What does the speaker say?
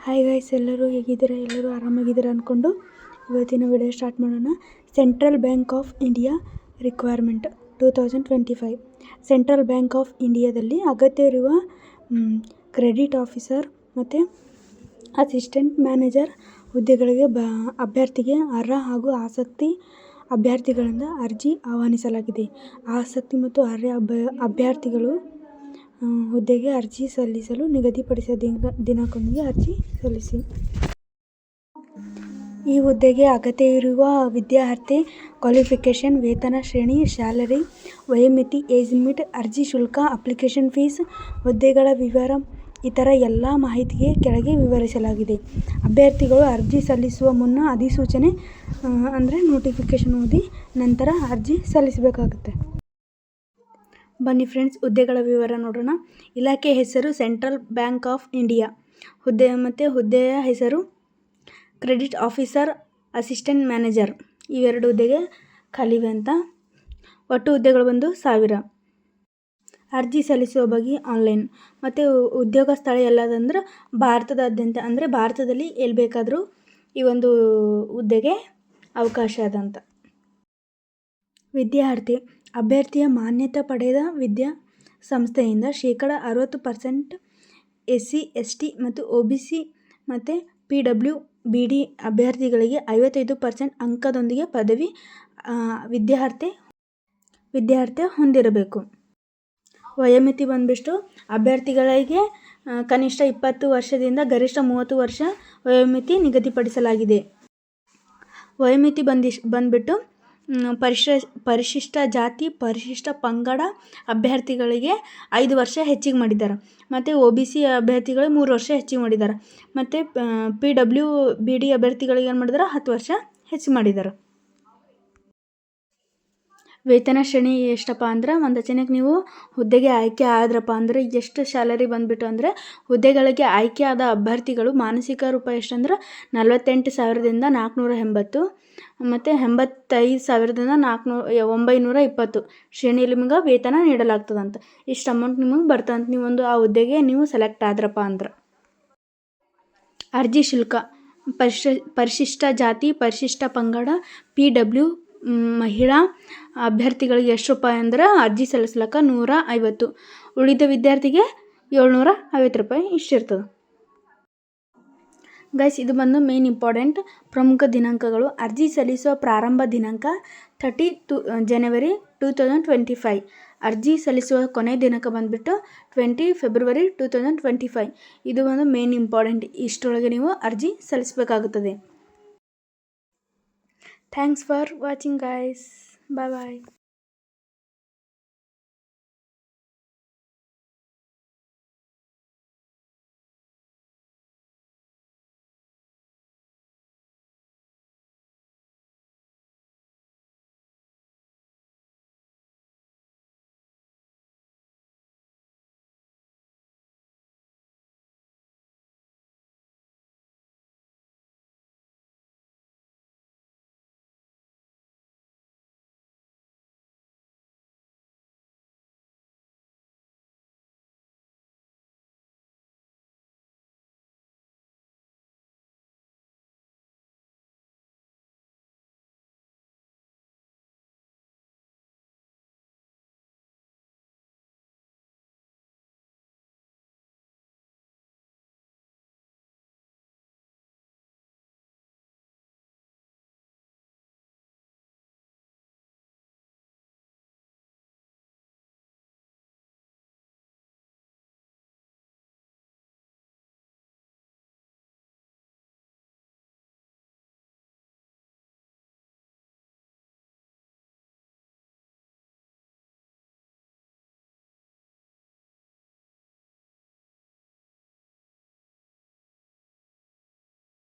Hi guys, ಎಲ್ಲರೂ ಹೇಗಿದ್ದೀರಾ? ಎಲ್ಲರೂ ಆರಾಮಾಗಿದ್ದೀರಾ ಅಂದ್ಕೊಂಡು ಇವತ್ತಿನ ವಿಡಿಯೋ ಸ್ಟಾರ್ಟ್ ಮಾಡೋಣ. Central bank of India requirement 2025. Central bank of ಇಂಡಿಯಾದಲ್ಲಿ ಅಗತ್ಯ ಇರುವ ಕ್ರೆಡಿಟ್ ಆಫೀಸರ್ ಮತ್ತು ಅಸಿಸ್ಟೆಂಟ್ ಮ್ಯಾನೇಜರ್ ಹುದ್ದೆಗಳಿಗೆ ಅಭ್ಯರ್ಥಿಗೆ ಅರ್ಹ ಹಾಗೂ ಆಸಕ್ತಿ ಅಭ್ಯರ್ಥಿಗಳಿಂದ ಅರ್ಜಿ ಆಹ್ವಾನಿಸಲಾಗಿದೆ. ಆಸಕ್ತಿ ಮತ್ತು ಅರ್ಹ ಅಭ್ಯರ್ಥಿಗಳು ಹುದ್ದೆಗೆ ಅರ್ಜಿ ಸಲ್ಲಿಸಲು ನಿಗದಿಪಡಿಸಿದ ದಿನಾಂಕದೊಂದಿಗೆ ಅರ್ಜಿ ಸಲ್ಲಿಸಿ. ಈ ಹುದ್ದೆಗೆ ಅಗತ್ಯ ಇರುವ ವಿದ್ಯಾರ್ಹತೆ, ಕ್ವಾಲಿಫಿಕೇಷನ್, ವೇತನ ಶ್ರೇಣಿ, ಸ್ಯಾಲರಿ, ವಯೋಮಿತಿ, ಏಜ್ ಲಿಮಿಟ್, ಅರ್ಜಿ ಶುಲ್ಕ, ಅಪ್ಲಿಕೇಶನ್ ಫೀಸ್, ಹುದ್ದೆಗಳ ವಿವರ ಇತರ ಎಲ್ಲ ಮಾಹಿತಿಗೆ ಕೆಳಗೆ ವಿವರಿಸಲಾಗಿದೆ. ಅಭ್ಯರ್ಥಿಗಳು ಅರ್ಜಿ ಸಲ್ಲಿಸುವ ಮುನ್ನ ಅಧಿಸೂಚನೆ ಅಂದರೆ ನೋಟಿಫಿಕೇಷನ್ ಓದಿ ನಂತರ ಅರ್ಜಿ ಸಲ್ಲಿಸಬೇಕಾಗುತ್ತೆ. ಬನ್ನಿ ಫ್ರೆಂಡ್ಸ್, ಹುದ್ದೆಗಳ ವಿವರ ನೋಡೋಣ. ಇಲಾಖೆ ಹೆಸರು ಸೆಂಟ್ರಲ್ ಬ್ಯಾಂಕ್ ಆಫ್ ಇಂಡಿಯಾ. ಹುದ್ದೆಯ ಹೆಸರು ಕ್ರೆಡಿಟ್ ಆಫೀಸರ್, ಅಸಿಸ್ಟೆಂಟ್ ಮ್ಯಾನೇಜರ್. ಇವೆರಡು ಹುದ್ದೆಗೆ ಖಾಲಿವೆ ಅಂತ. ಒಟ್ಟು ಹುದ್ದೆಗಳು ಬಂದು 1000. ಅರ್ಜಿ ಸಲ್ಲಿಸುವ ಬಗ್ಗೆ ಆನ್ಲೈನ್. ಮತ್ತು ಉದ್ಯೋಗ ಸ್ಥಳ ಎಲ್ಲದಂದ್ರೆ ಭಾರತದಾದ್ಯಂತ, ಅಂದರೆ ಭಾರತದಲ್ಲಿ ಎಲ್ಲಿ ಬೇಕಾದರೂ ಈ ಒಂದು ಹುದ್ದೆಗೆ ಅವಕಾಶ ಅದಂತ. ವಿದ್ಯಾರ್ಹತೆ ಅಭ್ಯರ್ಥಿಯ ಮಾನ್ಯತೆ ಪಡೆದ ವಿದ್ಯಾಸಂಸ್ಥೆಯಿಂದ 60% SC, ST ಮತ್ತು OBC ಮತ್ತು PWBD ಅಭ್ಯರ್ಥಿಗಳಿಗೆ 55% ಅಂಕದೊಂದಿಗೆ ಪದವಿ ವಿದ್ಯಾರ್ಹತೆ ಹೊಂದಿರಬೇಕು. ವಯೋಮಿತಿ ಬಂದ್ಬಿಟ್ಟು ಅಭ್ಯರ್ಥಿಗಳಿಗೆ ಕನಿಷ್ಠ 20 ವರ್ಷದಿಂದ ಗರಿಷ್ಠ 30 ವರ್ಷ ವಯೋಮಿತಿ ನಿಗದಿಪಡಿಸಲಾಗಿದೆ. ವಯೋಮಿತಿ ಬಂದ್ಬಿಟ್ಟು ಪರಿಶಿಷ್ಟ ಜಾತಿ, ಪರಿಶಿಷ್ಟ ಪಂಗಡ ಅಭ್ಯರ್ಥಿಗಳಿಗೆ 5 ವರ್ಷ ಹೆಚ್ಚಿಗೆ ಮಾಡಿದ್ದಾರೆ. ಮತ್ತು OBC ಅಭ್ಯರ್ಥಿಗಳಿಗೆ 3 ವರ್ಷ ಹೆಚ್ಚಿಗೆ ಮಾಡಿದ್ದಾರೆ. ಮತ್ತು PWBD ಅಭ್ಯರ್ಥಿಗಳಿಗೆ ಏನು ಮಾಡಿದ್ದಾರೆ? 10 ವರ್ಷ ಹೆಚ್ಚಿಗೆ ಮಾಡಿದ್ದಾರೆ. ವೇತನ ಶ್ರೇಣಿ ಎಷ್ಟಪ್ಪ ಅಂದ್ರೆ, ಒಂದು ಜನಕ್ಕೆ ನೀವು ಹುದ್ದೆಗೆ ಆಯ್ಕೆ ಆದ್ರಪ್ಪ ಅಂದರೆ ಎಷ್ಟು ಸ್ಯಾಲರಿ ಬಂದ್ಬಿಟ್ಟು ಅಂದರೆ, ಹುದ್ದೆಗಳಿಗೆ ಆಯ್ಕೆ ಆದ ಅಭ್ಯರ್ಥಿಗಳು ಮಾನಸಿಕ ರೂಪಾಯಿ ಎಷ್ಟಂದ್ರೆ 48,480 ಮತ್ತು 85,920 ಶ್ರೇಣಿಯಲ್ಲಿ ನಿಮ್ಗೆ ವೇತನ ನೀಡಲಾಗ್ತದಂತ. ಇಷ್ಟು ಅಮೌಂಟ್ ನಿಮಗೆ ಬರ್ತಂತ ನೀವೊಂದು ಆ ಹುದ್ದೆಗೆ ನೀವು ಸೆಲೆಕ್ಟ್ ಆದ್ರಪ್ಪ ಅಂದ್ರೆ. ಅರ್ಜಿ ಶುಲ್ಕ ಪರಿಶಿಷ್ಟ ಜಾತಿ, ಪರಿಶಿಷ್ಟ ಪಂಗಡ, PW ಮಹಿಳಾ ಅಭ್ಯರ್ಥಿಗಳಿಗೆ ಎಷ್ಟು ರೂಪಾಯಿ ಅಂದ್ರೆ ಅರ್ಜಿ ಸಲ್ಲಿಸ್ಲಿಕ್ಕೆ 150. ಉಳಿದ ವಿದ್ಯಾರ್ಥಿಗೆ 750 ರೂಪಾಯಿ ಇಷ್ಟಿರ್ತದೆ. ಗೈಸ್, ಇದು ಬಂದು ಮೇನ್ ಇಂಪಾರ್ಟೆಂಟ್ ಪ್ರಮುಖ ದಿನಾಂಕಗಳು. ಅರ್ಜಿ ಸಲ್ಲಿಸುವ ಪ್ರಾರಂಭ ದಿನಾಂಕ 30 ಜನವರಿ 2025. ಅರ್ಜಿ ಸಲ್ಲಿಸುವ ಕೊನೆಯ ದಿನಾಂಕ ಬಂದುಬಿಟ್ಟು 20 ಫೆಬ್ರವರಿ 2025. ಇದು ಒಂದು ಮೇನ್ ಇಂಪಾರ್ಟೆಂಟ್. ಇಷ್ಟರೊಳಗೆ ನೀವು ಅರ್ಜಿ ಸಲ್ಲಿಸಬೇಕಾಗುತ್ತದೆ. Thanks for watching guys. Bye bye.